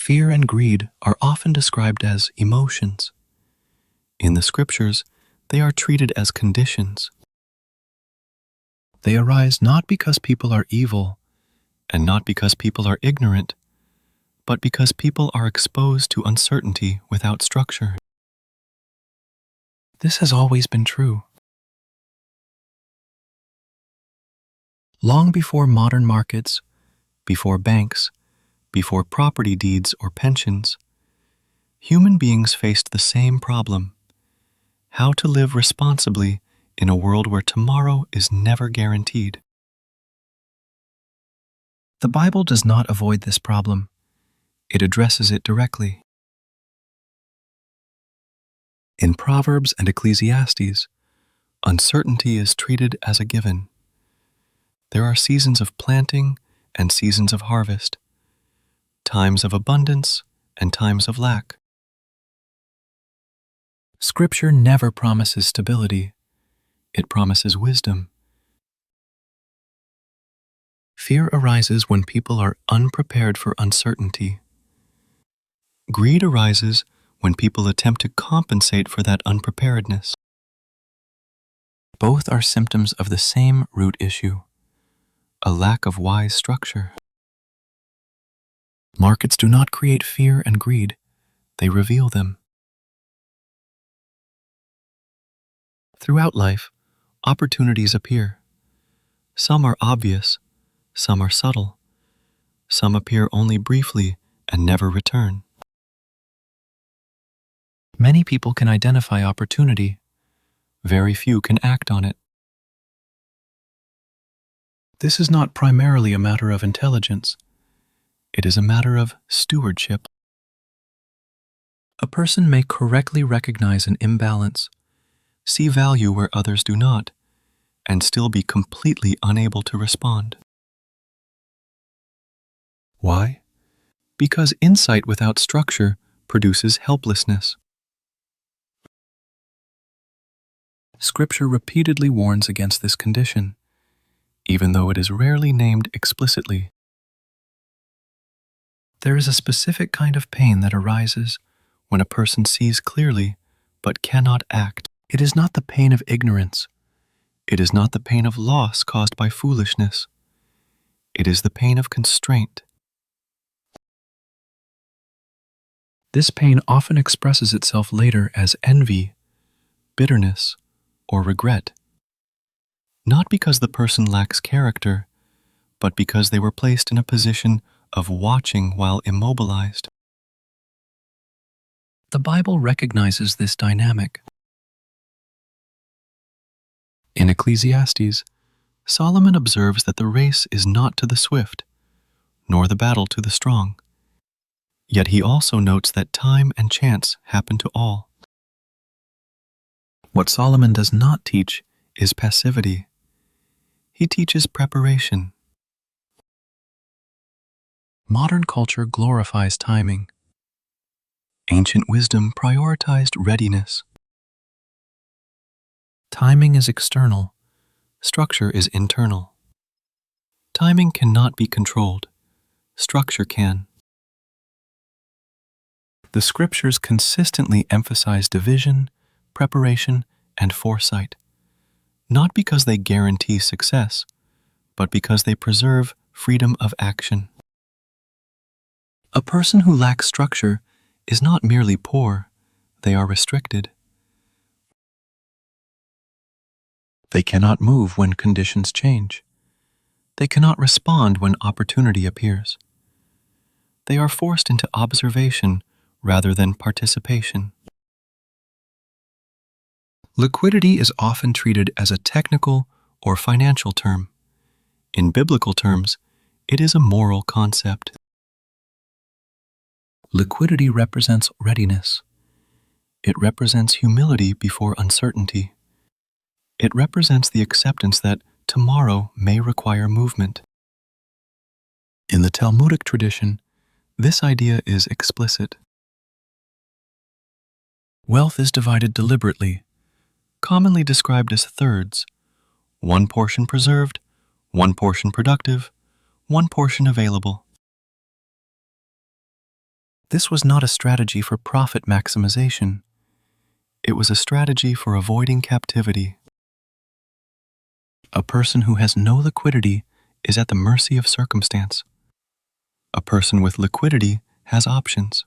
Fear and greed are often described as emotions. In the scriptures, they are treated as conditions. They arise not because people are evil, and not because people are ignorant, but because people are exposed to uncertainty without structure. This has always been true. Long before modern markets, before banks, before property deeds or pensions, human beings faced the same problem: how to live responsibly in a world where tomorrow is never guaranteed. The Bible does not avoid this problem. It addresses it directly. In Proverbs and Ecclesiastes, uncertainty is treated as a given. There are seasons of planting and seasons of harvest, times of abundance and times of lack. Scripture never promises stability. It promises wisdom. Fear arises when people are unprepared for uncertainty. Greed arises when people attempt to compensate for that unpreparedness. Both are symptoms of the same root issue: a lack of wise structure. Markets do not create fear and greed, they reveal them. Throughout life, opportunities appear. Some are obvious, some are subtle, some appear only briefly and never return. Many people can identify opportunity. Very few can act on it. This is not primarily a matter of intelligence. It is a matter of stewardship. A person may correctly recognize an imbalance, see value where others do not, and still be completely unable to respond. Why? Because insight without structure produces helplessness. Scripture repeatedly warns against this condition, even though it is rarely named explicitly. There is a specific kind of pain that arises when a person sees clearly but cannot act. It is not the pain of ignorance. It is not the pain of loss caused by foolishness. It is the pain of constraint. This pain often expresses itself later as envy, bitterness, or regret. Not because the person lacks character, but because they were placed in a position of watching while immobilized. The Bible recognizes this dynamic. In Ecclesiastes, Solomon observes that the race is not to the swift, nor the battle to the strong. Yet he also notes that time and chance happen to all. What Solomon does not teach is passivity. He teaches preparation. Modern culture glorifies timing. Ancient wisdom prioritized readiness. Timing is external. Structure is internal. Timing cannot be controlled. Structure can. The scriptures consistently emphasize division, preparation, and foresight, not because they guarantee success, but because they preserve freedom of action. A person who lacks structure is not merely poor, they are restricted. They cannot move when conditions change. They cannot respond when opportunity appears. They are forced into observation rather than participation. Liquidity is often treated as a technical or financial term. In biblical terms, it is a moral concept. Liquidity represents readiness. It represents humility before uncertainty. It represents the acceptance that tomorrow may require movement. In the Talmudic tradition, this idea is explicit. Wealth is divided deliberately, commonly described as thirds: one portion preserved, one portion productive, one portion available. This was not a strategy for profit maximization. It was a strategy for avoiding captivity. A person who has no liquidity is at the mercy of circumstance. A person with liquidity has options.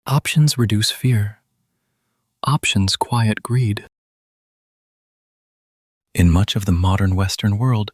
Options reduce fear. Options quiet greed. In much of the modern Western world,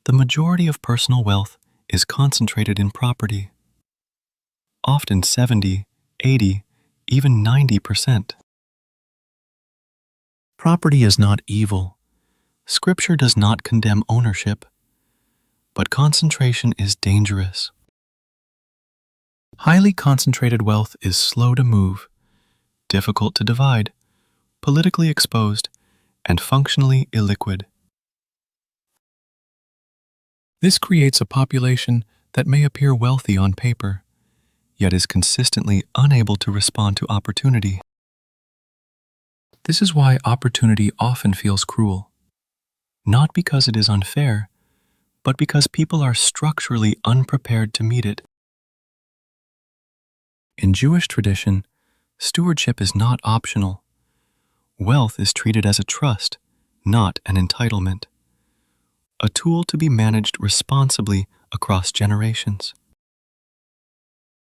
the majority of personal wealth is concentrated in property. Often 70, 80, even 90%. Property is not evil. Scripture does not condemn ownership, but concentration is dangerous. Highly concentrated wealth is slow to move, difficult to divide, politically exposed, and functionally illiquid. This creates a population that may appear wealthy on paper, yet is consistently unable to respond to opportunity. This is why opportunity often feels cruel, not because it is unfair, but because people are structurally unprepared to meet it. In Jewish tradition, stewardship is not optional. Wealth is treated as a trust, not an entitlement. A tool to be managed responsibly across generations.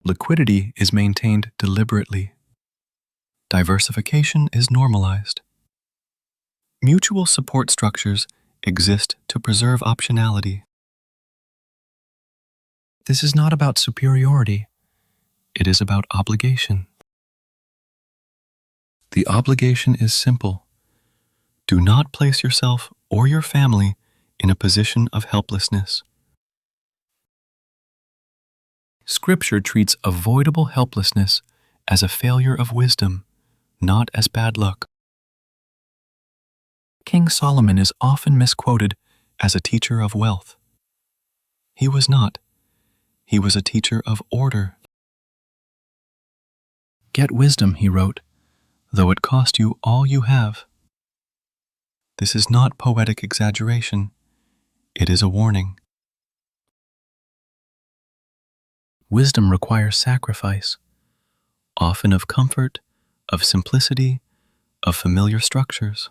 Liquidity is maintained deliberately. Diversification is normalized. Mutual support structures exist to preserve optionality. This is not about superiority. It is about obligation. The obligation is simple. Do not place yourself or your family in a position of helplessness. Scripture treats avoidable helplessness as a failure of wisdom, not as bad luck. King Solomon is often misquoted as a teacher of wealth. He was not. He was a teacher of order. Get wisdom, he wrote, though it cost you all you have. This is not poetic exaggeration. It is a warning. Wisdom requires sacrifice, often of comfort, of simplicity, of familiar structures.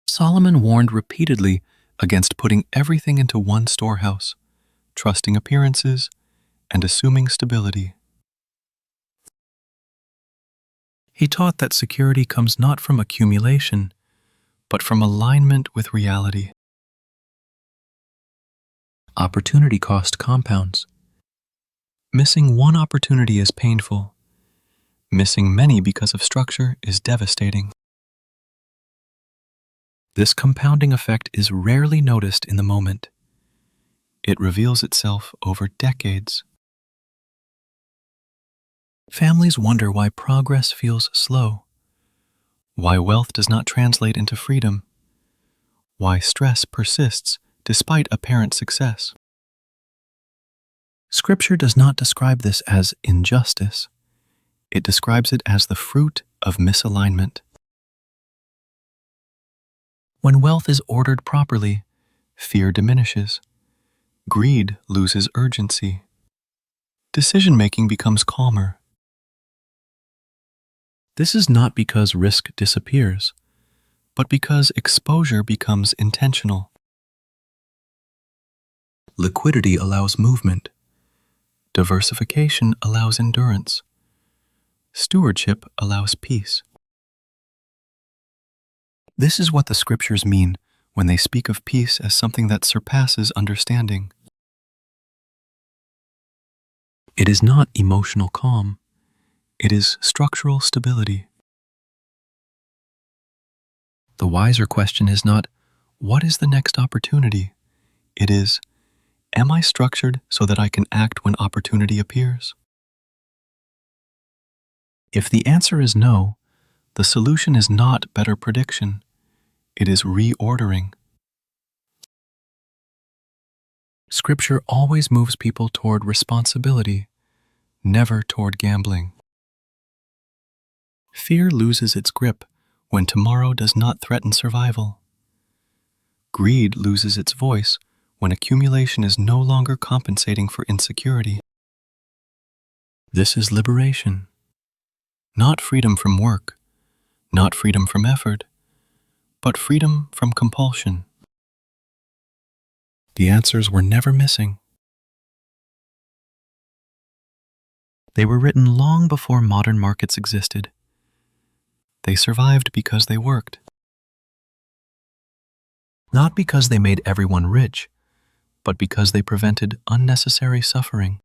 Solomon warned repeatedly against putting everything into one storehouse, trusting appearances, and assuming stability. He taught that security comes not from accumulation, but from alignment with reality. Opportunity cost compounds. Missing one opportunity is painful. Missing many because of structure is devastating. This compounding effect is rarely noticed in the moment. It reveals itself over decades. Families wonder why progress feels slow, why wealth does not translate into freedom, why stress persists despite apparent success. Scripture does not describe this as injustice. It describes it as the fruit of misalignment. When wealth is ordered properly, fear diminishes. Greed loses urgency. Decision-making becomes calmer. This is not because risk disappears, but because exposure becomes intentional. Liquidity allows movement. Diversification allows endurance. Stewardship allows peace. This is what the scriptures mean when they speak of peace as something that surpasses understanding. It is not emotional calm. It is structural stability. The wiser question is not, what is the next opportunity? It is, am I structured so that I can act when opportunity appears? If the answer is no, the solution is not better prediction. It is reordering. Scripture always moves people toward responsibility, never toward gambling. Fear loses its grip when tomorrow does not threaten survival. Greed loses its voice when accumulation is no longer compensating for insecurity. This is liberation. Not freedom from work, not freedom from effort, but freedom from compulsion. The answers were never missing. They were written long before modern markets existed. They survived because they worked. Not because they made everyone rich, but because they prevented unnecessary suffering.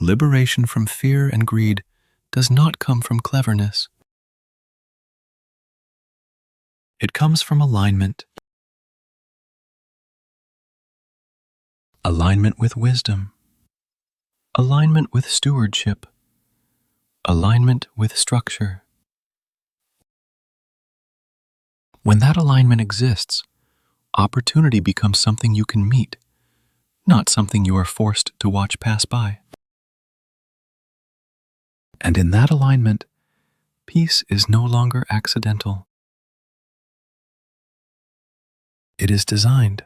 Liberation from fear and greed does not come from cleverness. It comes from alignment. Alignment with wisdom. Alignment with stewardship. Alignment with structure. When that alignment exists, opportunity becomes something you can meet, not something you are forced to watch pass by. And in that alignment, peace is no longer accidental. It is designed.